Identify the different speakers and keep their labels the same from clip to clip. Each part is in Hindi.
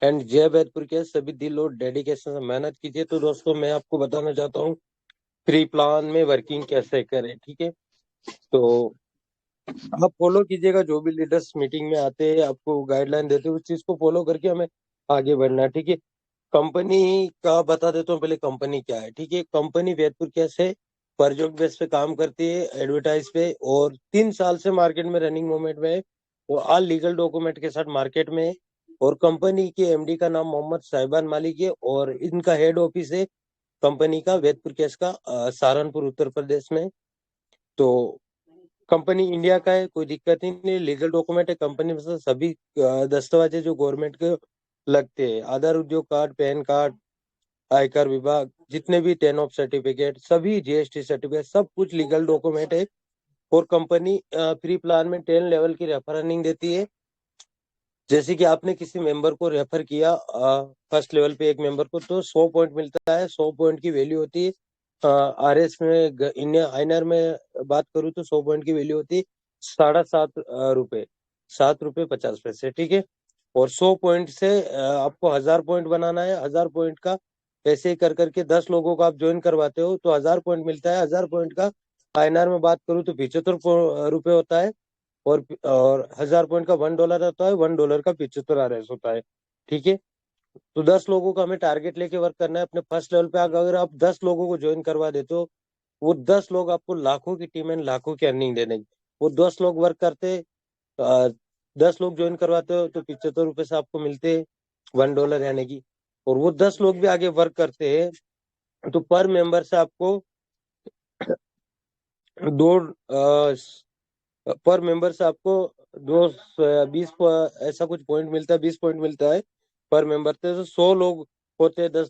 Speaker 1: एंड जय बैतपुर के सभी दिल और डेडिकेशन से मेहनत कीजिए। तो दोस्तों मैं आपको बताना चाहता हूँ प्री प्लान में वर्किंग कैसे करें। ठीक है, तो आप फॉलो कीजिएगा, जो भी लीडर्स मीटिंग में आते हैं आपको गाइडलाइन देते हैं उस चीज को फॉलो करके हमें आगे बढ़ना है। ठीक है, कंपनी का बता देता हूँ पहले कंपनी क्या है। ठीक है, कंपनी वेदपुर कैसे प्रोजेक्ट बेस पे काम करती है, एडवर्टाइज पे, और 3 साल से मार्केट में रनिंग मोमेंट में है, और ऑल लीगल डॉक्यूमेंट के साथ मार्केट में है। और कंपनी के एमडी का नाम मोहम्मद साहिबान मालिक है, और इनका हेड ऑफिस है कंपनी का वेदपुर केस का सहारनपुर उत्तर प्रदेश में। तो कंपनी इंडिया का है, कोई दिक्कत ही नहीं। लीगल डॉक्यूमेंट है कंपनी में से सभी दस्तावेज जो गवर्नमेंट के लगते हैं, आधार उद्योग कार्ड, पैन कार्ड, आयकर विभाग, जितने भी 10 ऑफ सर्टिफिकेट, सभी जीएसटी सर्टिफिकेट, सब कुछ लीगल डॉक्यूमेंट है। और कंपनी फ्री प्लान में 10 लेवल की रेफर अर्निंग देती है। जैसे कि आपने किसी मेंबर को रेफर किया फर्स्ट लेवल पे एक मेंबर को, तो 100 पॉइंट मिलता है। 100 पॉइंट की वैल्यू होती है आरएस में, इंडियन आईएनआर में बात करूँ तो 100 पॉइंट की वैल्यू होती है 7.5 रुपए, 7 रुपए 50 पैसे। ठीक है, और 100 पॉइंट से आपको 1000 पॉइंट बनाना है। 1000 पॉइंट का ऐसे ही कर करके 10 लोगों को आप ज्वाइन करवाते हो तो 1000 पॉइंट मिलता है। 1000 पॉइंट का आईएनआर में बात करूँ तो 75 रुपए होता है। और 1000 पॉइंट का $1 होता है। $1 का 75 RS होता है। ठीक है, तो 10 लोगों का हमें टारगेट लेके वर्क करना है अपने फर्स्ट लेवल पे। अगर आप 10 लोगों को ज्वाइन करवा देते हो, वो 10 लोग आपको लाखों की टीम एंड लाखों की अर्निंग देने की। वो 10 लोग वर्क करते, 10 लोग ज्वाइन करवाते हो तो 75 रुपए से आपको मिलते हैं $1 यानी कि। और वो 10 लोग भी आगे वर्क करते हैं तो पर मेंबर से आपको दो पर मेंबर से आपको दो 20 ऐसा कुछ पॉइंट मिलता है, 20 पॉइंट मिलता है पर मेंबर से। तो 100 लोग होते हैं, 10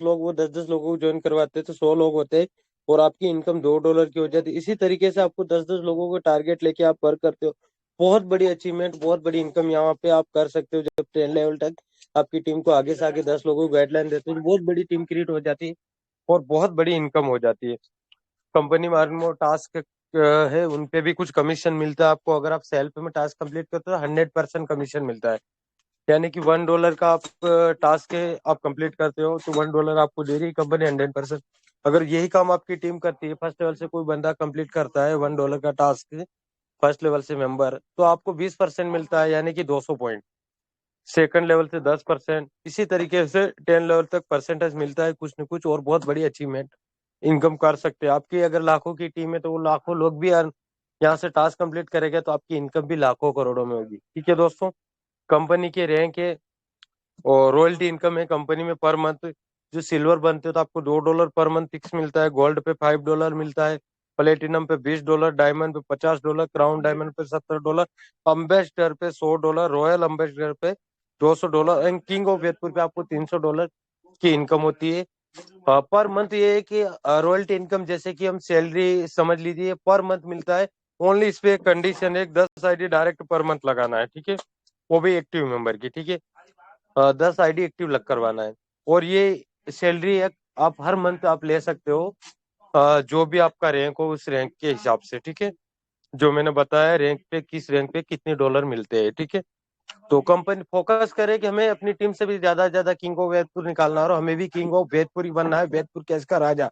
Speaker 1: लोग वो 10 10 लोगों को ज्वाइन करवाते हैं तो 100 लोग होते हैं, और आपकी इनकम $2 की हो जाती है। इसी तरीके से आपको 10 10 लोगों को टारगेट लेके आप वर्क करते हो। बहुत बड़ी अचीवमेंट, बहुत बड़ी इनकम यहाँ पे आप कर सकते हो। जब 10 लेवल तक आपकी टीम को आगे से आगे 10 लोगों को गाइडलाइन देते हो तो बहुत बड़ी टीम क्रिएट हो जाती है, और बहुत बड़ी इनकम हो जाती है। कंपनी में टास्क है, उन पे भी कुछ कमीशन मिलता है आपको। अगर आप सेल्फ में टास्क कंप्लीट करते हो तो 100% कमीशन मिलता है। यानी कि $1 का आप टास्क है, आप कंप्लीट करते हो तो $1 आपको दे रही है कंपनी 100%। अगर यही काम आपकी टीम करती है, फर्स्ट लेवल से कोई बंदा कंप्लीट करता है $1 का टास्क फर्स्ट लेवल से मेंबर, तो आपको 20% मिलता है, यानी कि 200 पॉइंट। सेकंड लेवल से 10%, इसी तरीके से 10 लेवल तक परसेंटेज मिलता है कुछ न कुछ, और बहुत बड़ी अचीवमेंट इनकम कर सकते हैं। आपकी अगर लाखों की टीम है तो वो लाखों लोग भी यहाँ से टास्क कंप्लीट करेंगे तो आपकी इनकम भी लाखों करोड़ों में होगी। ठीक है दोस्तों, कंपनी के रैंक है और रॉयल्टी इनकम है कंपनी में पर मंथ। जो सिल्वर बनते हो तो आपको $2 पर मंथ फिक्स मिलता है, गोल्ड पे $5 मिलता है, प्लेटिनम पे $20, डायमंड पे $50, क्राउन डायमंड पे $70, अम्बेसडर पे $100, रॉयल अम्बेसडर पे $200, एंड किंग ऑफ वेदपुर पे आपको $300 की इनकम होती है पर मंथ। ये है कि रॉयल्टी इनकम जैसे कि हम सैलरी समझ लीजिए पर मंथ मिलता है। ओनली इस पे एक कंडीशन है, 10 आईडी डायरेक्ट पर मंथ लगाना है। ठीक है, वो भी एक्टिव मेंबर की। ठीक है, 10 आईडी एक्टिव लग करवाना है। और ये सैलरी है, आप हर मंथ आप ले सकते हो जो भी आपका रैंक हो उस रैंक के हिसाब से। ठीक है, जो मैंने बताया रैंक पे किस रैंक पे कितने डॉलर मिलते हैं। ठीक है, तो कंपनी फोकस करे कि हमें अपनी टीम से भी ज्यादा से ज्यादा किंग ऑफ वेदपुर निकालना है, और हमें भी किंग ऑफ वेदपुर ही बनना है, वेदपुर केस का राजा।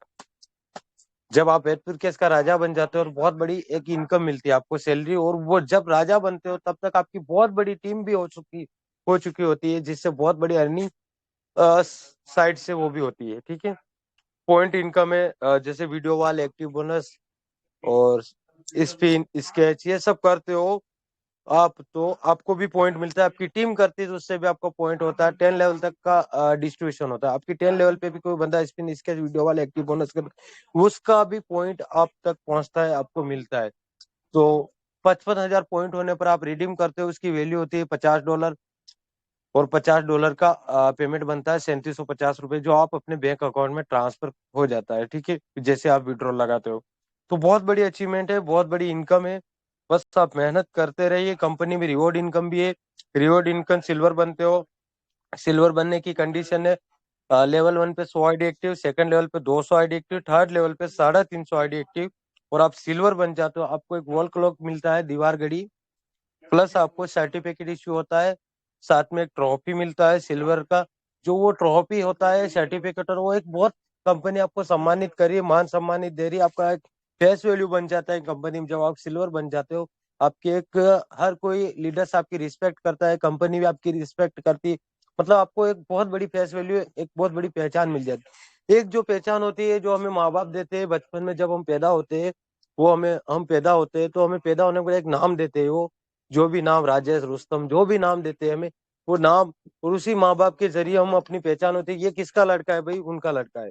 Speaker 1: जब आप वेदपुर केस का राजा बन जाते हो और बहुत बड़ी एक इनकम मिलती है आपको सैलरी, और वो जब राजा बनते हो तब तक आपकी बहुत बड़ी टीम भी हो चुकी होती है, जिससे बहुत बड़ी अर्निंग साइड से वो भी होती है। ठीक है, पॉइंट इनकम है जैसे वीडियो वॉल, एक्टिव बोनस, और स्पिन स्केच, ये सब करते हो आप तो आपको भी पॉइंट मिलता है। आपकी टीम करती है तो उससे भी आपको पॉइंट होता है। 10 लेवल तक का डिस्ट्रीब्यूशन होता है। आपकी 10 लेवल पे भी कोई बंदा स्पिन स्केच वीडियो वाला एक्टिव बोनस कर, उसका भी पॉइंट आप तक पहुंचता है, आपको मिलता है। तो 55,000 पॉइंट होने पर आप रिडीम करते हो, उसकी वैल्यू होती है $50, और $50 का पेमेंट बनता है 3750 रुपये, जो आप अपने बैंक अकाउंट में ट्रांसफर हो जाता है। ठीक है, जैसे आप विड्रॉल लगाते हो। तो बहुत बड़ी अचीवमेंट है, बहुत बड़ी इनकम है। बस आप मेहनत करते रहिए। कंपनी में रिवॉर्ड इनकम भी है। रिवॉर्ड इनकम सिल्वर बनते हो, सिल्वर बनने की कंडीशन है लेवल 1 पे 100 आईडी एक्टिव, सेकंड लेवल पे 200 आईडी एक्टिव, थर्ड लेवल पे 350 आईडी एक्टिव, और आप सिल्वर बन जाते हो। आपको एक वॉल क्लॉक मिलता है, दीवार घड़ी, प्लस आपको सर्टिफिकेट इश्यू होता है साथ में एक ट्रॉफी मिलता है सिल्वर का। जो वो ट्रॉफी होता है सर्टिफिकेट, और वो एक बहुत कंपनी आपको सम्मानित कर रही है, मान सम्मानित दे रही है, आपका एक फेस वैल्यू बन जाता है कंपनी में जब आप सिल्वर बन जाते हो। आपकी एक हर कोई लीडर्स आपकी रिस्पेक्ट करता है, कंपनी भी आपकी रिस्पेक्ट करती है। मतलब आपको एक बहुत बड़ी फेस वैल्यू, एक बहुत बड़ी पहचान मिल जाती है। एक जो पहचान होती है जो हमें माँ बाप देते हैं बचपन में जब हम पैदा होते हैं, वो हम पैदा होते हैं तो हमें पैदा होने पर एक नाम देते हैं, वो जो भी नाम, राजेश, रुस्तम, जो भी नाम देते हैं हमें, वो नाम, और उसी माँ बाप के जरिए हम अपनी पहचान होती है। ये किसका लड़का है भाई? उनका लड़का है,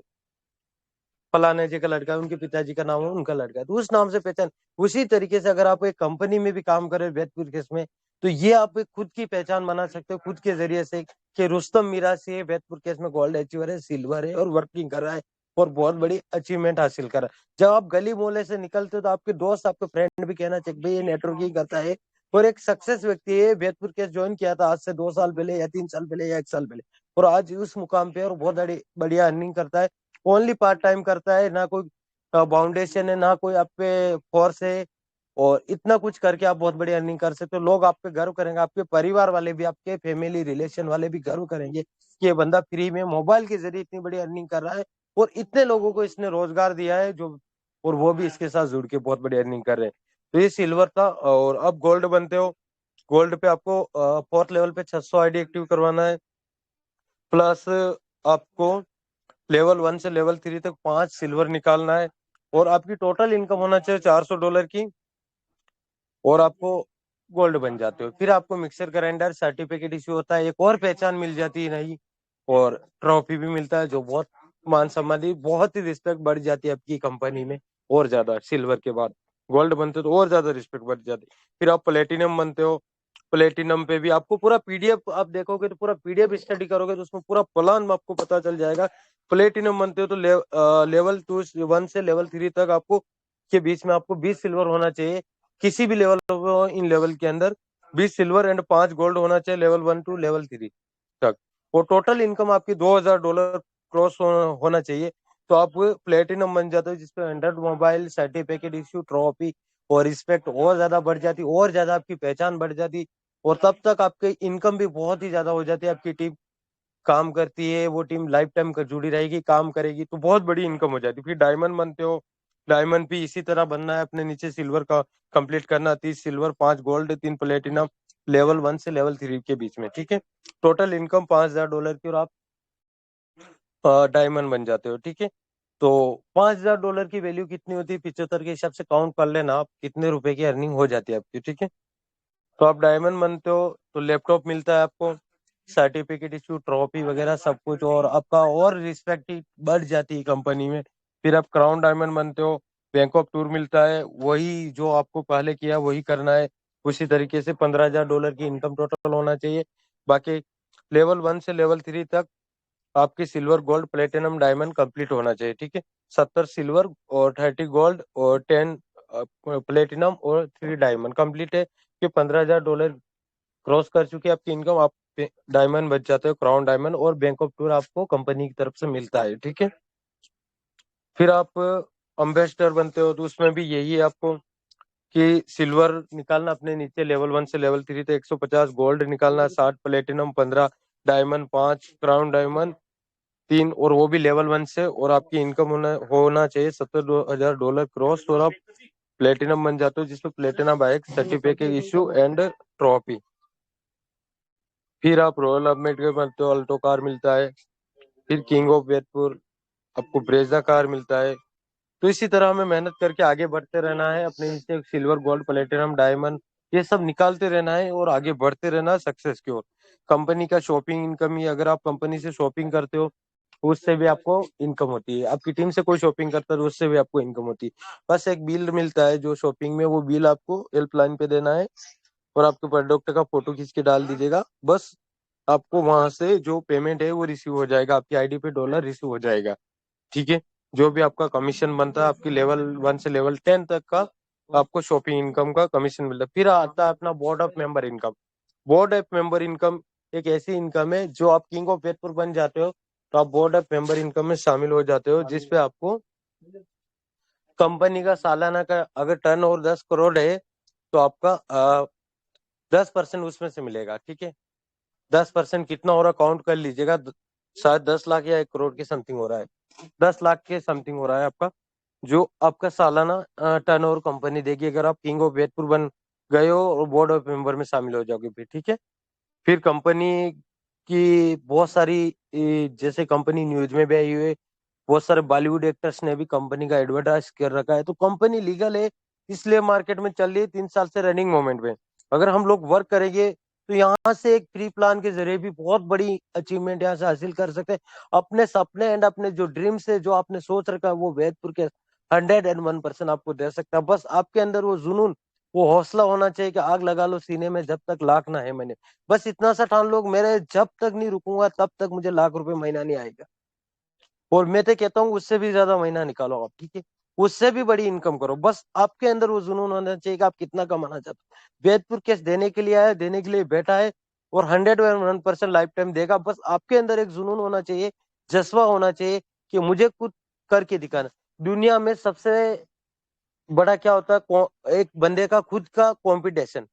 Speaker 1: फलाने जी का लड़का है, उनके पिताजी का नाम है, उनका लड़का है, तो उस नाम से पहचान। उसी तरीके से अगर आप एक कंपनी में भी काम करें बैतपुर केस में, तो ये आप एक खुद की पहचान बना सकते हो खुद के जरिए से, कि रुस्तम मिरासी है, बैतपुर केस में गोल्ड अचीवर है, सिल्वर है, और वर्किंग कर रहा है, और बहुत बड़ी अचीवमेंट हासिल कर रहा है। जब आप गली मोहल्ले से निकलते हो तो आपके दोस्त, आपके फ्रेंड भी कहना चाहिए भाई ये नेटवर्किंग करता है, और एक सक्सेस व्यक्ति है, बैतपुर केस ज्वाइन किया था आज से 2 साल पहले या 3 साल पहले या 1 साल पहले, और आज उस मुकाम पे और बहुत बड़ी बढ़िया अर्निंग करता है। ओनली पार्ट टाइम करता है, ना कोई फाउंडेशन है, ना कोई आप पे फोर्स है, और इतना कुछ करके आप बहुत बड़ी अर्निंग कर सकते हो। लोग आप पे गर्व करेंगे, आपके परिवार वाले भी, आपके फैमिली रिलेशन वाले भी गर्व करेंगे कि ये बंदा फ्री में मोबाइल के जरिए इतनी बड़ी अर्निंग कर रहा है, और इतने लोगों को इसने रोजगार दिया है, जो और वो भी इसके साथ जुड़ के बहुत बड़ी अर्निंग कर रहे हैं। तो ये सिल्वर था, और अब गोल्ड बनते हो। गोल्ड पे आपको 4th लेवल पे 600 आईडी एक्टिव करवाना है, प्लस आपको लेवल 1 से लेवल 3 तक 5 सिल्वर निकालना है, और आपकी टोटल इनकम होना चाहिए $400 की, और आपको गोल्ड बन जाते हो। फिर आपको मिक्सर ग्राइंडर सर्टिफिकेट इश्यू होता है, एक और पहचान मिल जाती है नई, और ट्रॉफी भी मिलता है, जो बहुत मान सम्मान दी, बहुत ही रिस्पेक्ट बढ़ जाती है आपकी कंपनी में, और ज्यादा सिल्वर के बाद गोल्ड बनते हो तो और ज्यादा रिस्पेक्ट बढ़ जाती है। फिर आप प्लेटिनम बनते हो। प्लेटिनम पे भी आपको पूरा पीडीएफ, आप देखोगे तो पूरा पीडीएफ स्टडी करोगे तो उसमें पूरा प्लान आपको पता चल जाएगा। प्लेटिनम बनते हो तो लेवल 1 से लेवल 3 तक आपको के बीच में आपको 20 सिल्वर होना चाहिए, किसी भी लेवल हो, इन लेवल के अंदर 20 सिल्वर एंड 5 गोल्ड होना चाहिए लेवल 1 टू लेवल 3 तक। और टोटल इनकम आपकी $2000 क्रॉस होना चाहिए, तो आप प्लेटिनम बन जाते हो, जिसपे 100 मोबाइल सर्टिफिकेट इश्यू, ट्रॉफी और रिस्पेक्ट और ज्यादा बढ़ जाती, और ज्यादा आपकी पहचान बढ़ जाती, और तब तक आपकी इनकम भी बहुत ही ज्यादा हो जाती है। आपकी टीम काम करती है, वो टीम लाइफ टाइम कर जुड़ी रहेगी, काम करेगी, तो बहुत बड़ी इनकम हो जाती है। फिर डायमंड बनते हो। डायमंड भी इसी तरह बनना है, अपने नीचे सिल्वर का कंप्लीट करना, 30 सिल्वर, 5 गोल्ड, 3 प्लेटिनम, लेवल 1 से लेवल 3 के बीच में, ठीक है। टोटल इनकम $5000 की, और आप डायमंड बन जाते हो, ठीक है। तो $5000 की वैल्यू कितनी होती है, 75 के हिसाब से काउंट कर लेना आप, कितने रुपए की अर्निंग हो जाती है आपकी, ठीक है। तो आप डायमंड बनते हो तो लैपटॉप मिलता है आपको, सर्टिफिकेट इशू, ट्रॉफी वगैरह सब कुछ, और आपका और रिस्पेक्ट बढ़ जाती है कंपनी में। फिर आप क्राउन डायमंड बनते हो, बैंक ऑफ टूर मिलता है, वही जो आपको पहले किया वही करना है। उसी तरीके से $15000 की इनकम टोटल होना चाहिए। बाकी लेवल 1 से लेवल 3 तक आपकी silver, gold, platinum, diamond complete होना चाहिए, ठीक है। 70 सिल्वर और 30 गोल्ड और 10 प्लेटिनम और 3 डायमंड कंप्लीट है, कि $15000 क्रॉस कर चुकी है आपकी इनकम, आप डायमंड बच जाते हो, क्राउन डायमंड, और बैंक ऑफ टूर आपको कंपनी की तरफ से मिलता है, ठीक है। फिर आप अम्बेसडर बनते हो, तो उसमें भी यही है आपको, कि सिल्वर निकालना अपने नीचे लेवल 1 से लेवल 3 तक 150, गोल्ड निकालना 60, प्लेटिनम 15, डायमंड 5, क्राउन डायमंड 3, और वो भी लेवल 1 से, और आपकी इनकम होना चाहिए $70,000 क्रॉस, और आप प्लेटिनम बन जाते हो, जिसमें platinum bike certificate issue and trophy. फिर आप रॉयल अपमेट के बनते हो, अल्टो कार मिलता है। फिर किंग ऑफ वेदपुर, आपको ब्रेजा कार मिलता है। तो इसी तरह हमें मेहनत करके आगे बढ़ते रहना है, अपने नीचे सिल्वर, गोल्ड, प्लेटिनम, डायमंड ये सब निकालते रहना है, और आगे बढ़ते रहना है सक्सेस की ओर। कंपनी का शॉपिंग इनकम ही, अगर आप कंपनी से शॉपिंग करते हो उससे भी आपको इनकम होती है, आपकी टीम से कोई शॉपिंग करता है तो उससे भी आपको इनकम होती है। बस एक बिल मिलता है जो शॉपिंग में, वो बिल आपको हेल्पलाइन पे देना है, और आपके प्रोडक्ट का फोटो खींच के डाल दीजिएगा, बस आपको वहां से जो पेमेंट है वो रिसीव हो जाएगा, आपकी आईडी पे डॉलर रिसीव हो जाएगा, ठीक है। जो भी आपका कमीशन बनता है आपकी लेवल 1 से लेवल 10 तक का, आपको शॉपिंग इनकम का कमीशन मिलता है। फिर आता है अपना board of member income. Board of member income एक ऐसी इनकम है, जो आप किंग ऑफ वेदपुर बन जाते हो तो आप बोर्ड ऑफ मेंबर इनकम में शामिल हो जाते हो, जिसपे आपको कंपनी का सालाना का अगर टर्न ओवर 10 करोड़ है, तो आपका 10% उसमें से मिलेगा, ठीक है। 10% कितना हो रहा है काउंट कर लीजिएगा, शायद 10 लाख या 1 करोड़ के समथिंग हो रहा है, 10 लाख के समथिंग हो रहा है आपका, जो आपका सालाना टर्नओवर कंपनी देगी अगर आप किंग ऑफ वेदपुर बन गए हो और बोर्ड ऑफ मेंबर में शामिल हो जाओगे फिर, ठीक है। फिर कंपनी की बहुत सारी जैसे कंपनी न्यूज में भी आई हुई है, बहुत सारे बॉलीवुड एक्टर्स ने भी कंपनी का एडवर्टाइज कर रखा है, तो कंपनी लीगल है, इसलिए मार्केट में चल रही है 3 साल से रनिंग मोमेंट में। अगर हम लोग वर्क करेंगे तो यहाँ से एक फ्री प्लान के जरिए भी बहुत बड़ी अचीवमेंट यहाँ से हासिल कर सकते हैं। अपने सपने एंड अपने जो ड्रीम्स है, जो आपने सोच रखा है, वो वेदपुर के 101% आपको दे सकता है। बस आपके अंदर वो जुनून, वो हौसला होना चाहिए कि आग लगा लो सीने में जब तक लाख ना है मैंने, बस इतना सा ठान लो, मेरे जब तक नहीं रुकूंगा तब तक मुझे लाख रुपए महीना नहीं आएगा। और मैं तो कहता हूँ उससे भी ज्यादा महीना निकालो आप, ठीक है, उससे भी बड़ी इनकम करो, बस आपके अंदर वो जुनून होना चाहिए कि आप कितना कमाना चाहते हो। वेदपुर केस देने के लिए आया, देने के लिए बैठा है, और 101% लाइफ टाइम देगा। बस आपके अंदर एक जुनून होना चाहिए, जज्बा होना चाहिए कि मुझे खुद करके दिखाना। दुनिया में सबसे बड़ा क्या होता है, एक बंदे का खुद का कॉम्पिटिशन,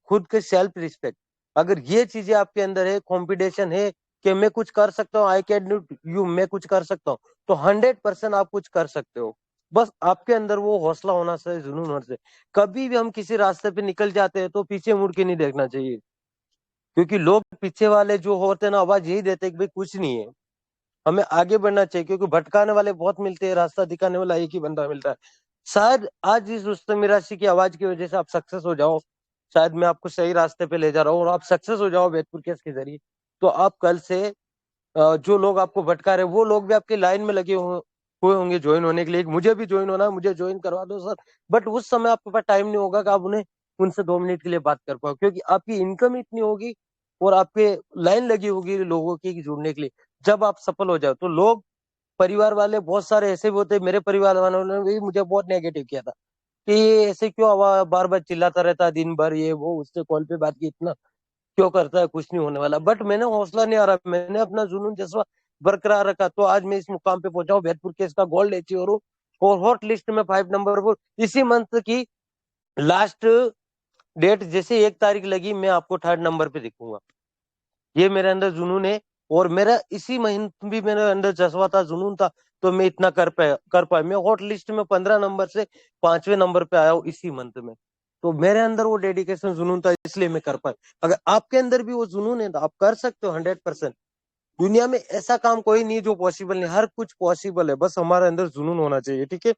Speaker 1: खुद के सेल्फ रिस्पेक्ट। अगर ये चीजें आपके अंदर है, कॉम्पिटिशन है कि मैं कुछ कर सकता हूँ, आई कैन डू यू, मैं कुछ कर सकता हूँ, तो 100% आप कुछ कर सकते हो। बस आपके अंदर वो हौसला होना चाहिए, जुनून होना चाहिए। कभी भी हम किसी रास्ते पे निकल जाते हैं तो पीछे मुड़ के नहीं देखना चाहिए, क्योंकि लोग पीछे वाले जो होते हैं ना, आवाज यही देते हैं कि भाई कुछ नहीं है, हमें आगे बढ़ना चाहिए, क्योंकि भटकाने वाले बहुत मिलते हैं, रास्ता दिखाने वाला एक ही बंदा मिलता है। शायद आज इस रुस्तम मिरासी की आवाज की वजह से आप सक्सेस हो जाओ, शायद मैं आपको सही रास्ते पे ले जा रहा हूँ और आप सक्सेस हो जाओ वेदपुर केस के जरिए, तो आप कल से जो लोग आपको भटका रहे हैं, वो लोग भी आपके लाइन में लगे हुए होंगे ज्वाइन होने के लिए, मुझे भी ज्वाइन होना है, मुझे ज्वाइन करवा दो सर। बट उस समय आपके पास टाइम नहीं होगा कि आप उन्हें उनसे 2 मिनट के लिए बात कर पाओ, क्योंकि आपकी इनकम इतनी होगी और आपके लाइन लगी होगी लोगों की जुड़ने के लिए। जब आप सफल हो जाओ तो लोग, परिवार वाले बहुत सारे ऐसे भी होते हैं, मेरे परिवार वालों ने भी मुझे बहुत नेगेटिव किया था कि ये ऐसे क्यों बार बार चिल्लाता रहता है दिन भर, ये वो, उससे कॉल पे बात की, इतना क्यों करता है, कुछ नहीं होने वाला। बट मैंने हौसला नहीं आ रहा, मैंने अपना जुनून जज्बा बरकरार रखा, तो आज मैं इस मुकाम पे पहुंचा हूँ, भैरपुर केस का गोल्ड अचीवर हूँ, और हॉट लिस्ट में 5 नंबर पर। इसी मंथ की लास्ट डेट जैसे 1 तारीख लगी, मैं आपको 3rd नंबर पे दिखूंगा। ये मेरे अंदर जुनून है, और मेरा इसी महीने भी मेरे अंदर जज्बा था, जुनून था, तो मैं इतना कर पाया। मैं हॉट लिस्ट में 15 नंबर से 5वें नंबर पे आया हूँ इसी मंथ में। तो मेरे अंदर वो डेडिकेशन, जुनून था, इसलिए मैं कर पाया। अगर आपके अंदर भी वो जुनून है तो आप कर सकते हो 100%। दुनिया में ऐसा काम कोई नहीं जो पॉसिबल नहीं, हर कुछ पॉसिबल है, बस हमारे अंदर जुनून होना चाहिए, ठीक है।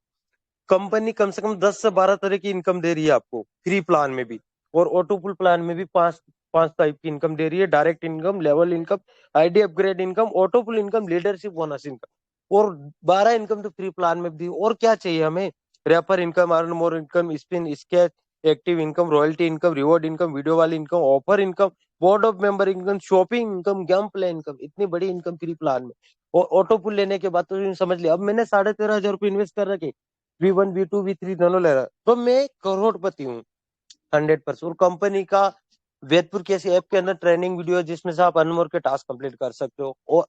Speaker 1: कंपनी कम से कम 10 से 12 तरह की इनकम दे रही है आपको, फ्री प्लान में भी, और ऑटो पुल प्लान में भी पांच पांच टाइप की इनकम दे रही है, direct income, level income, ID upgrade income, auto pool income, leadership bonus income, और 12 इनकम तो फ्री प्लान में भी दी। और क्या चाहिए हमें, refer income, earn more income, spin sketch, active income, royalty income, reward income, video वाली income, offer income, board of member income, shopping income, game play income, इतनी बड़ी इनकम फ्री प्लान में। और ऑटो पुल लेने के बाद तो यूं समझ लिया, अब मैंने 13,500 रुपये इन्वेस्ट कर रखे, V1 V2 V3 दोनों ले रहा है, तो मैं करोड़पति हूँ 100%। और कंपनी का वेदपुर की ऐसी ऐप के अंदर ट्रेनिंग वीडियो है जिसमें से आप अनमोल के टास्क कंप्लीट कर सकते हो, और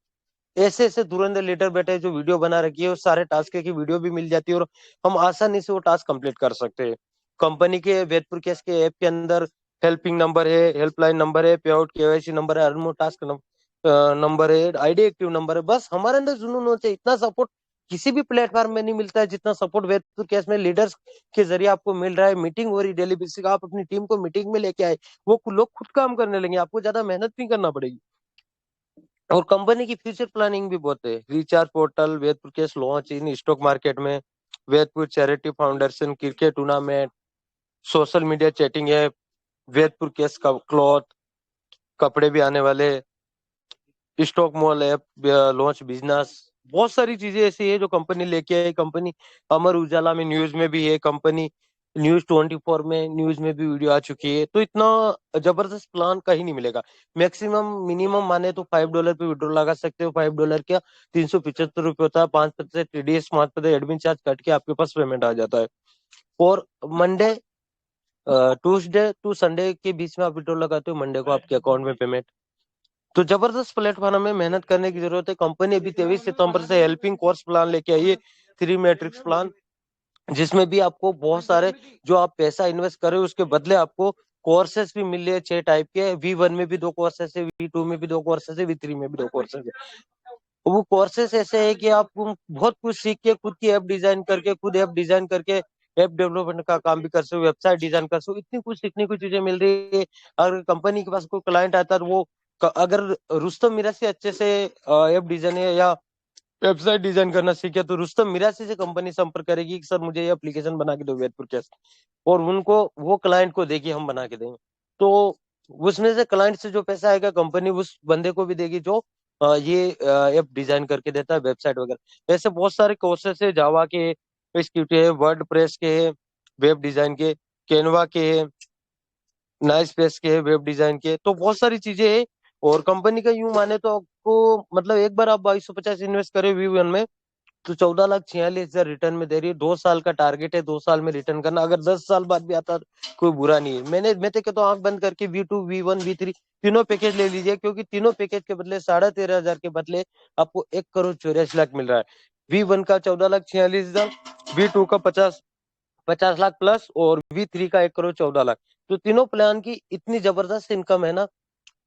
Speaker 1: ऐसे ऐसे धुरंधर लीडर बैठे हैं जो वीडियो बना रखी है, और सारे टास्क की वीडियो भी मिल जाती है, और हम आसानी से वो टास्क कंप्लीट कर सकते हैं। कंपनी के वेदपुर केस के ऐप के अंदर हेल्पिंग नंबर है, हेल्पलाइन नंबर है, पे आउट केवाईसी नंबर है, अनमोल टास्क नंबर है, आईडी एक्टिव नंबर है। बस हमारे अंदर जुनून होना चाहिए, इतना सपोर्ट किसी भी प्लेटफॉर्म में नहीं मिलता है जितना सपोर्ट वेदपुर केस में लीडर्स के जरिए आपको मिल रहा है। मीटिंग हो रही डेली बेसिस, आप अपनी टीम को मीटिंग में लेके आए, वो लोग खुद काम करने लगे, आपको ज्यादा मेहनत नहीं करना पड़ेगी। और कंपनी की फ्यूचर प्लानिंग भी बहुत है, recharge portal, Vedpur case launch in stock market में, Vedpur charity foundation, cricket tournament, social media chatting app, Vedpur case का क्लॉथ, कपड़े भी आने वाले, stock mall app launch, business, बहुत सारी चीजें ऐसी है जो कंपनी लेके आई। कंपनी अमर उजाला में न्यूज में भी है, कंपनी News 24 में न्यूज में भी वीडियो आ चुकी है, तो इतना जबरदस्त प्लान कहीं नहीं मिलेगा। मैक्सिमम मिनिमम माने तो $5 पे विड्रॉ लगा सकते हो, $5 क्या, 375 रुपये होता है, 5% टीडीएस, 5% एडमिन चार्ज कट के आपके पास पेमेंट आ जाता है। और मंडे ट्यूसडे टू संडे के बीच में आप विड्रॉ लगाते हो, मंडे को आपके अकाउंट में पेमेंट। तो जबरदस्त प्लेटफॉर्म में मेहनत करने की जरूरत है। कंपनी अभी 23 सितंबर से हेल्पिंग कोर्स प्लान लेके आई है, 3 मैट्रिक्स प्लान, जिसमें भी आपको बहुत सारे, जो आप पैसा इन्वेस्ट कर रहे हो उसके बदले आपको कोर्सेस भी मिल रहे हैं 6 टाइप के। V1 में भी 2 कोर्सेस है, V2 में भी 2 कोर्सेस है, V3 में भी 2 कोर्सेस है। वो कोर्सेस ऐसे है कि आप बहुत कुछ सीख के खुद की ऐप डिजाइन करके, खुद ऐप डिजाइन करके ऐप डेवलपमेंट का काम भी कर सकते हो, वेबसाइट डिजाइन कर सकते हो। इतनी कुछ सीखने की चीजें मिल रही है। अगर कंपनी के पास कोई क्लाइंट आता है तो वो अगर रुस्तम मीरा से अच्छे से ऐप डिजाइन या वेबसाइट डिजाइन करना सीखे तो रुस्तम मिरासी से कंपनी संपर्क करेगी कि सर मुझे ये एप्लीकेशन बना के दो वेदपुर कैसे, और उनको वो क्लाइंट को देगी हम बना के देंगे। तो उसमें से क्लाइंट से जो पैसा आएगा कंपनी उस बंदे को भी देगी जो ये ऐप डिजाइन करके देता है, वेबसाइट वगैरह। ऐसे बहुत सारे कोर्सेस है, जावा के, स्क्रिप्ट है, वर्ड प्रेस के है, वेब डिजाइन के, कैनवा के है, नाइस पेस के है, वेब डिजाइन के। तो बहुत सारी चीजें है। और कंपनी का यूं माने तो आपको मतलब एक बार आप 2250 इन्वेस्ट करें V1 में तो 14,46,000 रिटर्न में दे रही है। 2 साल का टारगेट है, 2 साल में रिटर्न करना। अगर 10 साल बाद भी आता तो कोई बुरा नहीं है। मैं तो कहता हूँ आंख बंद करके V2 V1 V3 तीनों पैकेज ले लीजिए, क्योंकि तीनों पैकेज के बदले 13,500 के बदले आपको 1,84,00,000 मिल रहा है। V1 का 14,46,000, V2 का 50 लाख प्लस, और V3 का 1,14,00,000। तो तीनों प्लान की इतनी जबरदस्त इनकम है ना,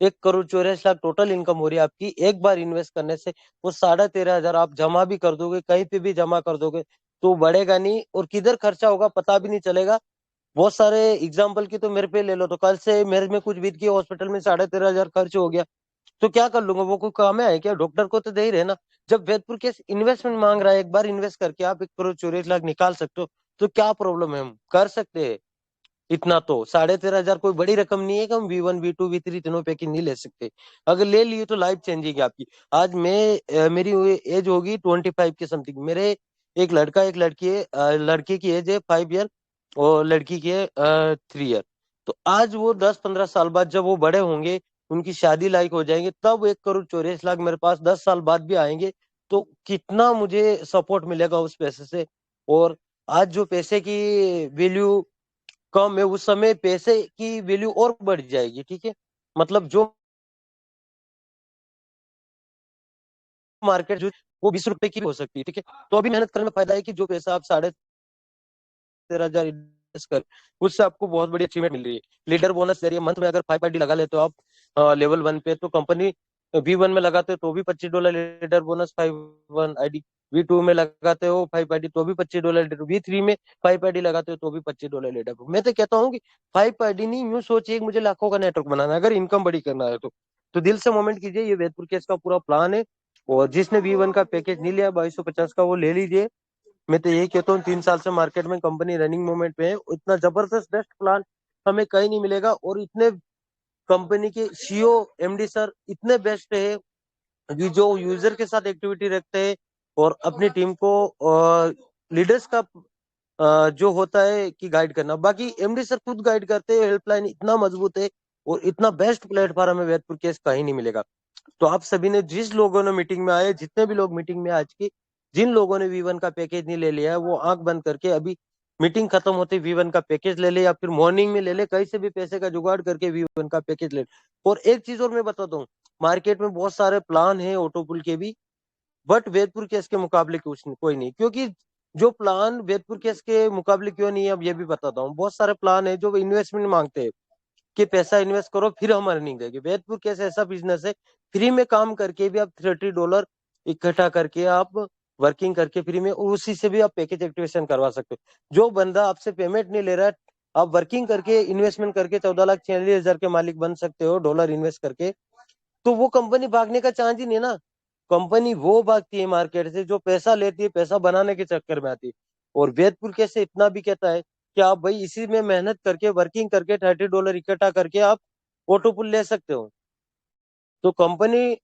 Speaker 1: 1,84,00,000 टोटल इनकम हो रही है आपकी एक बार इन्वेस्ट करने से। वो 13,500 आप जमा भी कर दोगे, कहीं पे भी जमा कर दोगे तो बढ़ेगा नहीं, और किधर खर्चा होगा पता भी नहीं चलेगा। बहुत सारे एग्जाम्पल की तो मेरे पे ले लो, तो कल से मेरे में कुछ बीत गया, हॉस्पिटल में 13,500 खर्च हो गया, तो क्या कर लूंगा? वो कोई काम है क्या? डॉक्टर को तो दे ही रहे ना। जब वेदपुर केस इन्वेस्टमेंट मांग रहा है, एक बार इन्वेस्ट करके आप 1,84,00,000 निकाल सकते हो, तो क्या प्रॉब्लम है? हम कर सकते हैं। इतना तो 13,500 कोई बड़ी रकम नहीं है कि हम V1 V2 V3 तीनों पैकेज नहीं ले सकते। अगर ले लिए तो लाइफ चेंजिंग है आपकी। आज मेरी एज होगी 25 के समथिंग। मेरे एक लड़का एक लड़की है, लड़के की एज है 5 ईयर और लड़की की है 3 ईयर। तो आज वो 10-15 साल बाद जब वो बड़े होंगे, उनकी शादी लायक हो जाएंगे, तब 1,84,00,000 मेरे पास 10 साल बाद भी आएंगे, तो कितना मुझे सपोर्ट मिलेगा उस पैसे से। और आज जो पैसे की वैल्यू कम है, उस समय पैसे की वैल्यू और बढ़ जाएगी। ठीक है, मतलब जो मार्केट जो वो 20 रुपए की हो सकती है। ठीक है, तो अभी मेहनत करने में फायदा है कि जो पैसा आप 13,500 इन्वेस्ट कर, उससे आपको बहुत बड़ी अचीवमेंट मिल रही है। लीडर बोनस दे रही है मंथ में। अगर 5 ID लगा लेते हो आप लेवल 1 पे, तो कंपनी V1 में लगाते हो तो भी $25 लीडर बोनस 5 ID, V2 में लगाते हो 5 ID तो भी $25 लीडर, V3 में 5 ID लगाते हो तो भी $25 लीडर। मैं तो कहता हूँ कि 5 ID नहीं, यूं सोचिए कि मुझे लाखों का नेटवर्क बनाना है, अगर इनकम बड़ी करना है तो दिल से मोमेंट कीजिए। ये वेदपुर केस का पूरा प्लान है, और जिसने V1 का पैकेज नहीं लिया 2250 का, वो ले लीजिए। मैं तो यही कहता हूँ 3 साल से मार्केट में कंपनी रनिंग मोमेंट पे है, इतना जबरदस्त बेस्ट प्लान हमें कहीं नहीं मिलेगा। और इतने कंपनी के CEO MD सर इतने बेस्ट है कि जो यूजर के साथ एक्टिविटी रखते हैं, और अपनी टीम को लीडर्स का जो होता है कि गाइड करना, बाकी MD सर खुद गाइड करते हैं। हेल्पलाइन इतना मजबूत है, और इतना बेस्ट प्लेटफॉर्म है वेदपुर केस कहीं नहीं मिलेगा। तो आप सभी ने, जिस लोगों ने मीटिंग में आए, जितने भी लोग मीटिंग में आज की, जिन लोगों ने V1 का पैकेज नहीं ले लिया है, वो आंख बंद करके अभी मीटिंग खत्म होते V1 का पैकेज ले ले, या फिर मॉर्निंग में ले ले, कहीं से भी पैसे का जुगाड़ करके V1 का पैकेज ले ले। और एक चीज और मैं बताता हूँ, मार्केट में बहुत सारे प्लान है ऑटोपुल के भी, बट वेदपुर केस के मुकाबले कुछ नहीं, कोई नहीं। क्योंकि जो प्लान वेदपुर केस के मुकाबले क्यों नहीं है, अब ये भी बताता हूँ। बहुत सारे प्लान है जो इन्वेस्टमेंट मांगते हैं कि पैसा इन्वेस्ट करो फिर हम अर्निंग देंगे। वेदपुर कैसे ऐसा बिजनेस है, फ्री में काम करके भी आप $30 इकट्ठा करके आप वर्किंग करके फ्री में, उसी से भी आप पैकेज एक्टिवेशन करवा सकते हो। जो बंदा आपसे पेमेंट नहीं ले रहा है, आप वर्किंग करके इन्वेस्टमेंट करके 14,46,000 के मालिक बन सकते हो डॉलर इन्वेस्ट करके। तो वो कंपनी भागने का चांस ही नहीं ना। कंपनी वो भागती है मार्केट से जो पैसा लेती है, पैसा बनाने के चक्कर में आती है। और वेदपुर कैसे इतना भी कहता है कि आप भाई इसी में मेहनत करके वर्किंग करके $30 इकट्ठा करके आप ऑटो पुल ले सकते हो। तो कंपनी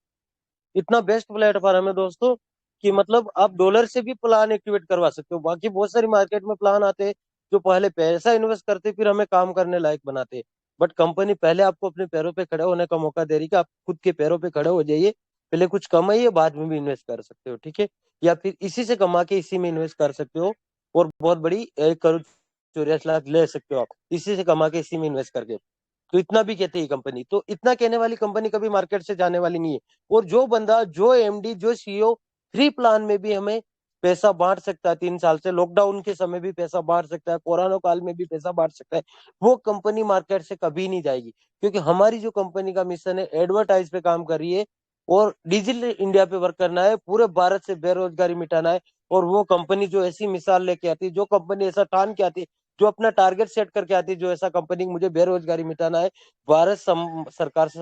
Speaker 1: इतना बेस्ट प्लेटफॉर्म है दोस्तों, कि मतलब आप डॉलर से भी प्लान एक्टिवेट करवा सकते हो। बाकी बहुत सारी मार्केट में प्लान आते हैं जो पहले पैसा इन्वेस्ट करते फिर हमें काम करने लायक बनाते हैं। बट कंपनी पहले आपको अपने पैरों पे खड़े होने का मौका दे रही है कि आप खुद के पैरों पे खड़े हो जाइए, पहले कुछ कमाइए, बाद में भी इन्वेस्ट कर सकते हो। ठीक है, या फिर इसी से कमा के इसी में इन्वेस्ट कर सकते हो, और बहुत बड़ी 1,84,00,000 ले सकते हो आप इसी से कमा के इसी में इन्वेस्ट करके। तो इतना भी कहते हैं कंपनी, तो इतना कहने वाली कंपनी कभी मार्केट से जाने वाली नहीं है। और जो बंदा, जो MD, जो CEO फ्री प्लान में भी हमें पैसा बांट सकता है, 3 साल से लॉकडाउन के समय भी पैसा बांट सकता है, कोरोना काल में भी पैसा बांट सकता है, वो कंपनी मार्केट से कभी नहीं जाएगी। क्योंकि हमारी जो कंपनी का मिशन है एडवर्टाइज पे काम कर रही है और डिजिटल इंडिया पे वर्क करना है, पूरे भारत से बेरोजगारी मिटाना है। और वो कंपनी जो ऐसी मिसाल लेके आती है, जो कंपनी ऐसा ठान के आती है, जो अपना टारगेट सेट करके आती है, जो ऐसा कंपनी मुझे बेरोजगारी मिटाना है, भारत सरकार से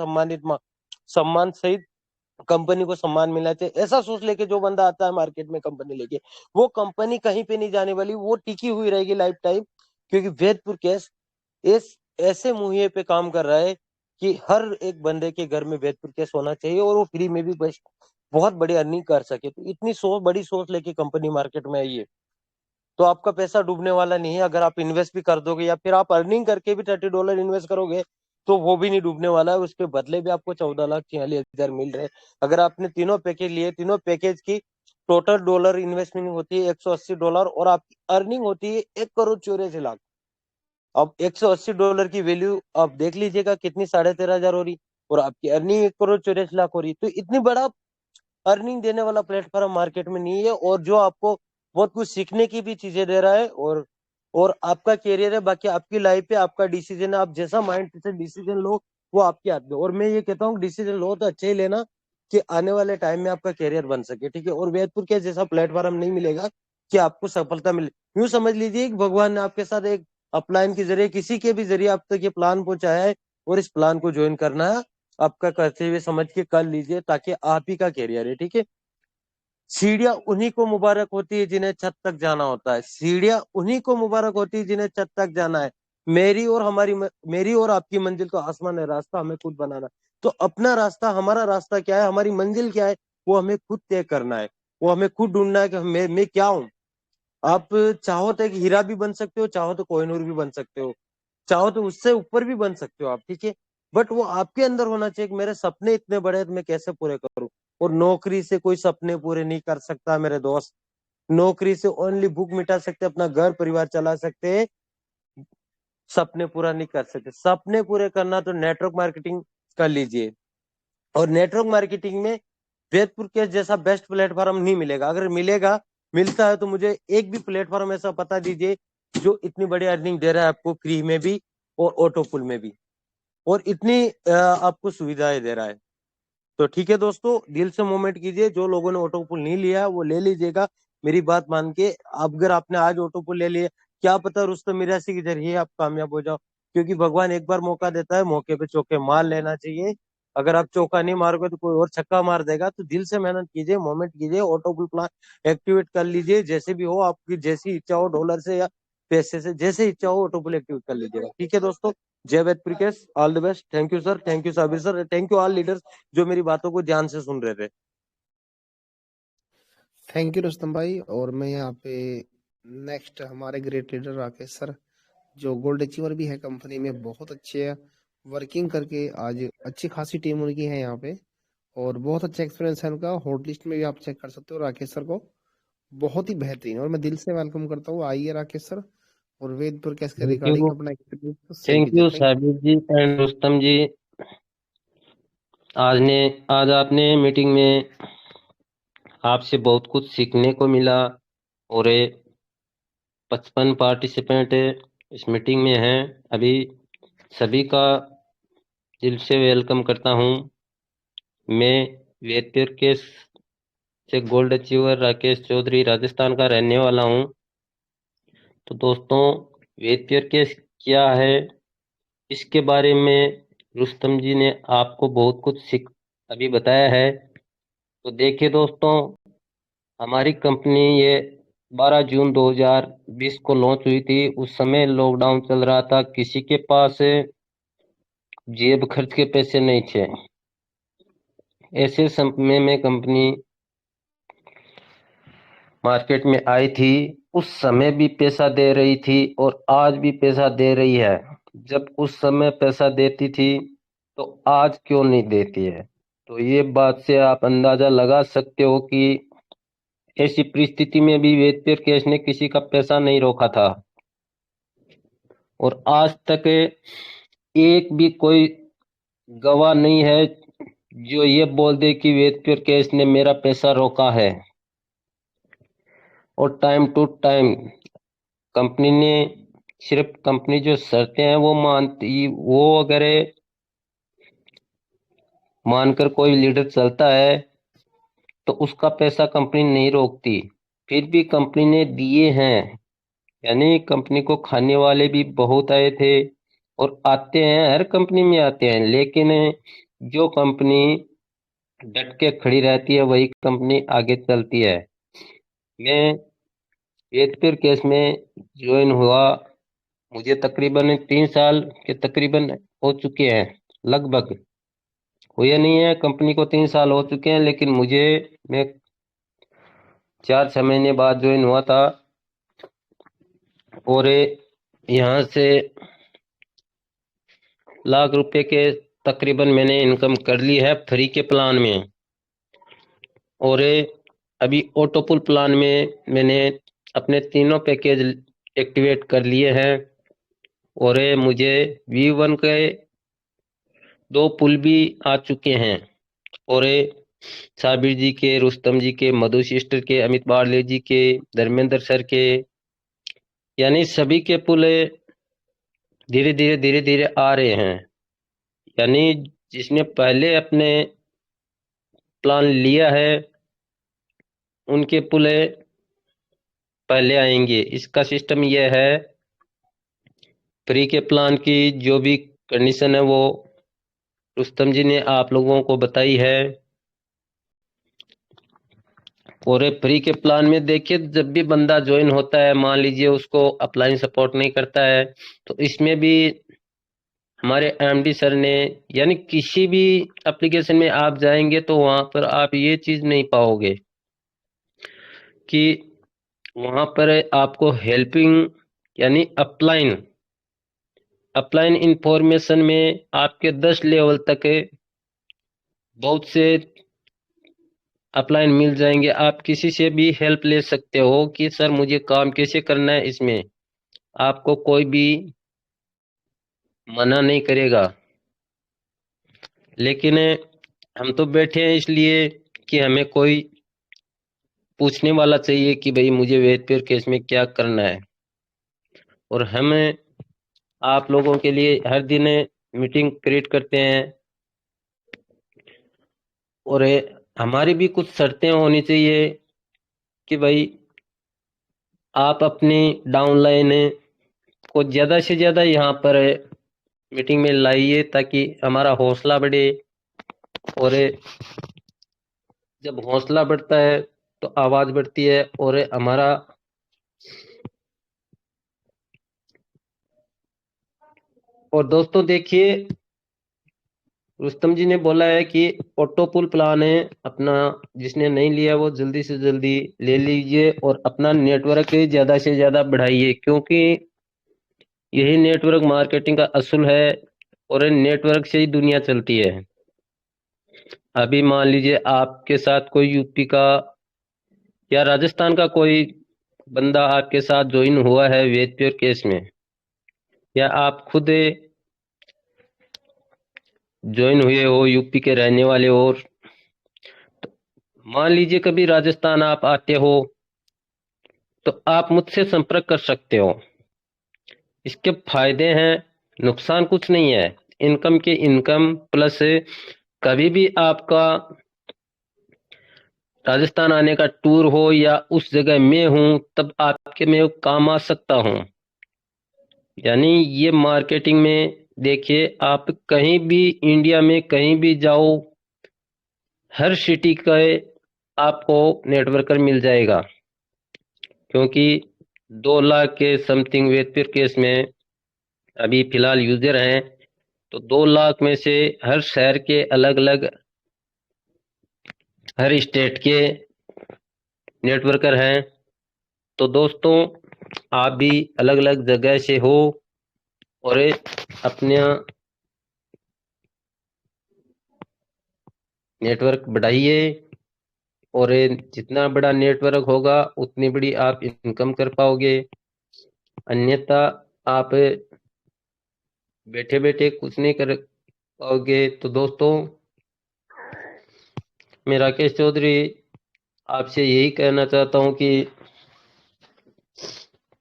Speaker 1: सम्मान सहित कंपनी को सम्मान मिलना चाहिए, ऐसा सोच लेके जो बंदा आता है मार्केट में कंपनी लेके, वो कंपनी कहीं पे नहीं जाने वाली, वो टिकी हुई रहेगी लाइफ टाइम। क्योंकि वेदपुर केस इस ऐसे मुहिए पे काम कर रहा है कि हर एक बंदे के घर में वेदपुर केस होना चाहिए और वो फ्री में भी बस बहुत बड़ी अर्निंग कर सके। तो इतनी बड़ी सोच लेके कंपनी मार्केट में आई है, तो आपका पैसा डूबने वाला नहीं है। अगर आप इन्वेस्ट भी कर दोगे या फिर आप अर्निंग करके भी $30 इन्वेस्ट करोगे तो वो भी नहीं डूबने वाला है। उसके बदले भी आपको 14,46,000 मिल रहे हैं। अगर आपने तीनों पैकेज लिए, तीनों पैकेज की टोटल डॉलर इन्वेस्टमेंट होती है $180 और आपकी अर्निंग होती है 1,84,00,000। अब $180 की वैल्यू आप देख लीजिएगा कितनी, 13,500 हो रही, और आपकी अर्निंग 1,84,00,000 हो रही। तो इतनी बड़ा अर्निंग देने वाला प्लेटफॉर्म मार्केट में नहीं है, और जो आपको बहुत कुछ सीखने की भी चीजें दे रहा है। और आपका कैरियर है, बाकी आपकी लाइफ है, आपका डिसीजन है, आप जैसा माइंड से डिसीजन लो वो आपके हाथ में। और मैं ये कहता हूँ डिसीजन लो तो अच्छे ही लेना कि आने वाले टाइम में आपका कैरियर बन सके, ठीक है। और वेदपुर के जैसा प्लेटफॉर्म नहीं मिलेगा कि आपको सफलता मिले। यूं समझ लीजिए कि भगवान ने आपके साथ एक अपलाइन के जरिए, किसी के भी जरिए आप तक ये प्लान पहुंचाया है, और इस प्लान को ज्वाइन करना है आपका कर्तव्य समझ के कर लीजिए, ताकि आप ही का कैरियर है, ठीक है। सीढ़ियां उन्हीं को मुबारक होती है जिन्हें छत तक जाना होता है, सीढ़ियां उन्हीं को मुबारक होती है जिन्हें छत तक जाना है। मेरी और आपकी मंजिल तो आसमान है, रास्ता हमें खुद बनाना है। तो अपना रास्ता, हमारा रास्ता क्या है, हमारी मंजिल क्या है, वो हमें खुद तय करना है। वो हमें खुद ढूंढना है कि मैं क्या हूँ। आप चाहो तो एक हीरा भी बन सकते हो, चाहो तो कोहिनूर भी बन सकते हो, चाहो तो उससे ऊपर भी बन सकते हो आप, ठीक है। बट वो आपके अंदर होना चाहिए कि मेरे सपने इतने बड़े हैं तो मैं कैसे पूरे करूं। और नौकरी से कोई सपने पूरे नहीं कर सकता मेरे दोस्त। नौकरी से ओनली भूख मिटा सकते, अपना घर परिवार चला सकते हैं, सपने पूरा नहीं कर सकते। सपने पूरे करना तो नेटवर्क मार्केटिंग कर लीजिए। और नेटवर्क मार्केटिंग में वेदपुर के जैसा बेस्ट प्लेटफॉर्म नहीं मिलेगा। अगर मिलता है तो मुझे एक भी प्लेटफॉर्म ऐसा बता दीजिए जो इतनी बड़ी अर्निंग दे रहा है आपको, फ्री में भी और ऑटो पुल में भी, और इतनी आपको सुविधाएं दे रहा है। तो ठीक है दोस्तों, दिल से मूवमेंट कीजिए। जो लोगों ने ऑटो पुल नहीं लिया वो ले लीजिएगा, मेरी बात मान के। अगर आपने आज ऑटो पुल ले लिया, क्या पता रुस्तम मिरासी के जरिए आप कामयाब हो जाओ। क्योंकि भगवान एक बार मौका देता है, मौके पे चौके मार लेना चाहिए। अगर आप चौका नहीं मारोगे तो कोई और छक्का मार देगा। तो दिल से मेहनत कीजिए, मूवमेंट कीजिए, ऑटो पुल प्लान एक्टिवेट कर लीजिए। जैसे भी हो, आपकी जैसी इच्छा हो, डॉलर से या पैसे से, जैसे इच्छा हो ऑटो पुल एक्टिवेट कर लीजिएगा, ठीक है दोस्तों। जय Ved Prikesh, all the best. Thank you sir, thank you Sabir sir, thank you all leaders जो मेरी बातों को ध्यान से सुन रहे थे।
Speaker 2: थैंक यू रुस्तम भाई। और मैं यहाँ पे नेक्स्ट हमारे ग्रेट लीडर राकेश सर, जो गोल्ड अचीवर भी है कंपनी में, बहुत अच्छे है वर्किंग करके, आज अच्छी खासी टीम उनकी है यहाँ पे, और बहुत अच्छा एक्सपीरियंस है उनका। हॉट लिस्ट में भी आप चेक कर सकते हो राकेश सर को, बहुत ही बेहतरीन। और मैं दिल से वेलकम करता हूँ, आइए राकेश सर, और वेदपुर कैस के
Speaker 1: थैंक
Speaker 2: रिगार्डिंग
Speaker 1: यू,
Speaker 2: अपना एक्सपीरियंस शेयर
Speaker 1: थैंक
Speaker 2: कीजिए।
Speaker 1: You
Speaker 2: thank
Speaker 1: Sabir ji and Rustam ji. आज आपने मीटिंग में आपसे बहुत कुछ सीखने को मिला, और 55 पार्टिसिपेंट इस मीटिंग में हैं। अभी सभी का दिल से वेलकम करता हूं। मैं वेदपुर के से गोल्ड अचीवर राकेश चौधरी राजस्थान का रहने वाला हूं। तो दोस्तों, वेदपुर केस क्या है इसके बारे में रुस्तम जी ने आपको बहुत कुछ सीख अभी बताया है। तो देखिए दोस्तों, हमारी कंपनी ये 12 जून 2020 को लॉन्च हुई थी। उस समय लॉकडाउन चल रहा था, किसी के पास जेब खर्च के पैसे नहीं थे। ऐसे समय में कंपनी मार्केट में आई थी। उस समय भी पैसा दे रही थी और आज भी पैसा दे रही है। जब उस समय पैसा देती थी तो आज क्यों नहीं देती है। तो ये बात से आप अंदाजा लगा सकते हो कि ऐसी परिस्थिति में भी वेदपेर केस ने किसी का पैसा नहीं रोका था, और आज तक एक भी कोई गवाह नहीं है जो ये बोल दे कि वेदपेर केस ने मेरा पैसा रोका है।
Speaker 3: और टाइम टू टाइम कंपनी ने सिर्फ कंपनी जो शर्तें हैं वो मानती, वो अगर मानकर कोई लीडर चलता है तो उसका पैसा कंपनी नहीं रोकती। फिर भी कंपनी ने दिए हैं, यानी कंपनी को खाने वाले भी बहुत आए थे और आते हैं, हर कंपनी में आते हैं, लेकिन जो कंपनी डट के खड़ी रहती है वही कंपनी आगे चलती है। मैं वेदपुर केस में ज्वाइन हुआ, मुझे तकरीबन 3 साल के तकरीबन हो चुके हैं, लगभग हुए नहीं है, कंपनी को 3 साल हो चुके हैं, लेकिन मैं 4-6 महीने बाद ज्वाइन हुआ था। और यहाँ से लाख रुपए के तकरीबन मैंने इनकम कर ली है फ्री के प्लान में। और अभी ऑटोपुल प्लान में मैंने अपने तीनों पैकेज एक्टिवेट कर लिए हैं। और मुझे V1 के 2 पुल भी आ चुके हैं। और साबिर जी के, रुस्तम जी के, मधु सिस्टर के, अमित बारले जी के, धर्मेंद्र सर के, यानी सभी के पुल धीरे धीरे आ रहे हैं। यानी जिसने पहले अपने प्लान लिया है उनके पुल पहले आएंगे। इसका सिस्टम यह है, फ्री के प्लान की जो भी कंडीशन है वो रुस्तम जी ने आप लोगों को बताई है। और फ्री के प्लान में देखिए, जब भी बंदा ज्वाइन होता है, मान लीजिए उसको अपलाइन सपोर्ट नहीं करता है, तो इसमें भी हमारे एमडी सर ने, यानी किसी भी एप्लीकेशन में आप जाएंगे तो वहां पर आप ये चीज नहीं पाओगे कि वहां पर आपको हेल्पिंग, यानी अपलाइन अपलाइन इंफॉर्मेशन में आपके 10 लेवल तक बहुत से अपलाइन मिल जाएंगे। आप किसी से भी हेल्प ले सकते हो कि सर मुझे काम कैसे करना है, इसमें आपको कोई भी मना नहीं करेगा। लेकिन हम तो बैठे हैं इसलिए कि हमें कोई पूछने वाला चाहिए कि भाई मुझे वेदपुर केस में क्या करना है। और हम आप लोगों के लिए हर दिन मीटिंग क्रिएट करते हैं। और हमारी भी कुछ शर्तें होनी चाहिए कि भाई आप अपनी डाउनलाइन को ज़्यादा से ज़्यादा यहाँ पर मीटिंग में लाइए ताकि हमारा हौसला बढ़े। और जब हौसला बढ़ता है तो आवाज़ बढ़ती है। और हमारा और दोस्तों देखिए, रुस्तम जी ने बोला है कि ऑटो पुल प्लान है अपना, जिसने नहीं लिया वो जल्दी से जल्दी ले लीजिए और अपना नेटवर्क ज़्यादा से ज़्यादा बढ़ाइए, क्योंकि यही नेटवर्क मार्केटिंग का असूल है और नेटवर्क से ही दुनिया चलती है। अभी मान लीजिए आपके साथ कोई यूपी का या राजस्थान का कोई बंदा आपके साथ ज्वाइन हुआ है वेदपुर केस में, या आप खुद ज्वाइन हुए हो, यूपी के रहने वाले हो, और मान लीजिए कभी राजस्थान आप आते हो तो आप मुझसे संपर्क कर सकते हो। इसके फायदे हैं, नुकसान कुछ नहीं है। इनकम के इनकम प्लस कभी भी आपका राजस्थान आने का टूर हो या उस जगह में हूं तब आपके में काम आ सकता हूं। यानी ये मार्केटिंग में देखिए, आप कहीं भी इंडिया में कहीं भी जाओ, हर सिटी का आपको नेटवर्कर मिल जाएगा, क्योंकि 2 लाख के समथिंग वेदपुर केस में अभी फिलहाल यूजर हैं। तो 2 लाख में से हर शहर के अलग अलग, हर स्टेट के नेटवर्कर हैं। तो दोस्तों आप भी अलग अलग जगह से हो और अपना नेटवर्क बढ़ाइए। और जितना बड़ा नेटवर्क होगा उतनी बड़ी आप इनकम कर पाओगे। अन्यथा आप बैठे बैठे कुछ नहीं कर पाओगे। तो दोस्तों, मैं राकेश चौधरी आपसे यही कहना चाहता हूँ कि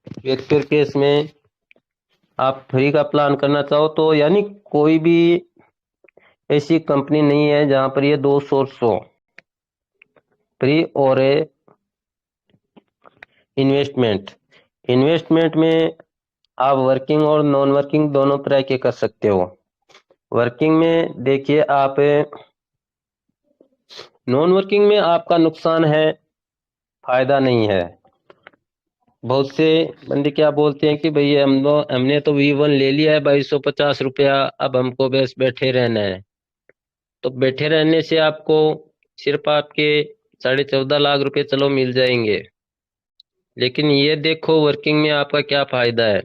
Speaker 3: व्यक्तिगत केस में आप फ्री का प्लान करना चाहो तो यानी कोई भी ऐसी कंपनी नहीं है जहां पर ये दो सोर्स हो, फ्री और इन्वेस्टमेंट। इन्वेस्टमेंट में आप वर्किंग और नॉन वर्किंग दोनों तरह के कर सकते हो। वर्किंग में देखिए आप, नॉन वर्किंग में आपका नुकसान है, फायदा नहीं है। बहुत से बंदे क्या बोलते हैं कि भाई हमने तो V1 ले लिया है 2250 रुपया, अब हमको बस बैठे रहना है। तो बैठे रहने से आपको सिर्फ आपके 14.5 लाख रुपए चलो मिल जाएंगे, लेकिन ये देखो वर्किंग में आपका क्या फायदा है।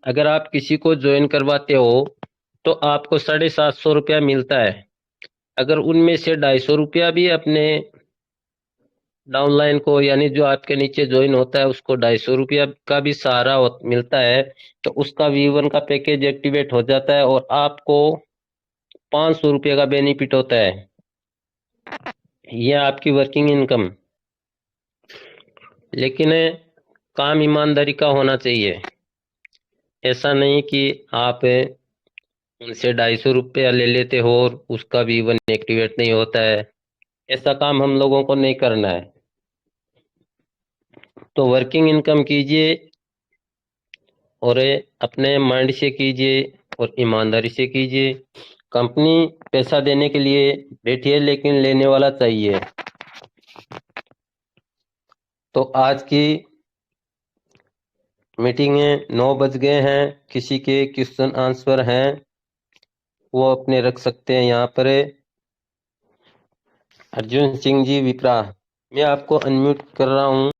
Speaker 3: अगर आप किसी को ज्वाइन करवाते हो तो आपको 750 रुपया मिलता है। अगर उनमें से 250 रुपया भी अपने डाउनलाइन को यानी जो आपके नीचे ज्वाइन होता है उसको 250 रुपया का भी सहारा मिलता है, तो उसका V1 का पैकेज एक्टिवेट हो जाता है और आपको 500 रुपये का बेनिफिट होता है। यह आपकी वर्किंग इनकम। लेकिन काम ईमानदारी का होना चाहिए। ऐसा नहीं कि आप उनसे 250 रुपया ले लेते हो और उसका V1 एक्टिवेट नहीं होता है। ऐसा काम हम लोगों को नहीं करना है। तो वर्किंग इनकम कीजिए और अपने माइंड से कीजिए और ईमानदारी से कीजिए। कंपनी पैसा देने के लिए बैठी है लेकिन लेने वाला चाहिए। तो आज की मीटिंग में 9 बज गए हैं। किसी के क्वेश्चन आंसर हैं वो अपने रख सकते हैं यहाँ पर। अर्जुन सिंह जी विप्रा, मैं आपको अनम्यूट कर रहा हूँ।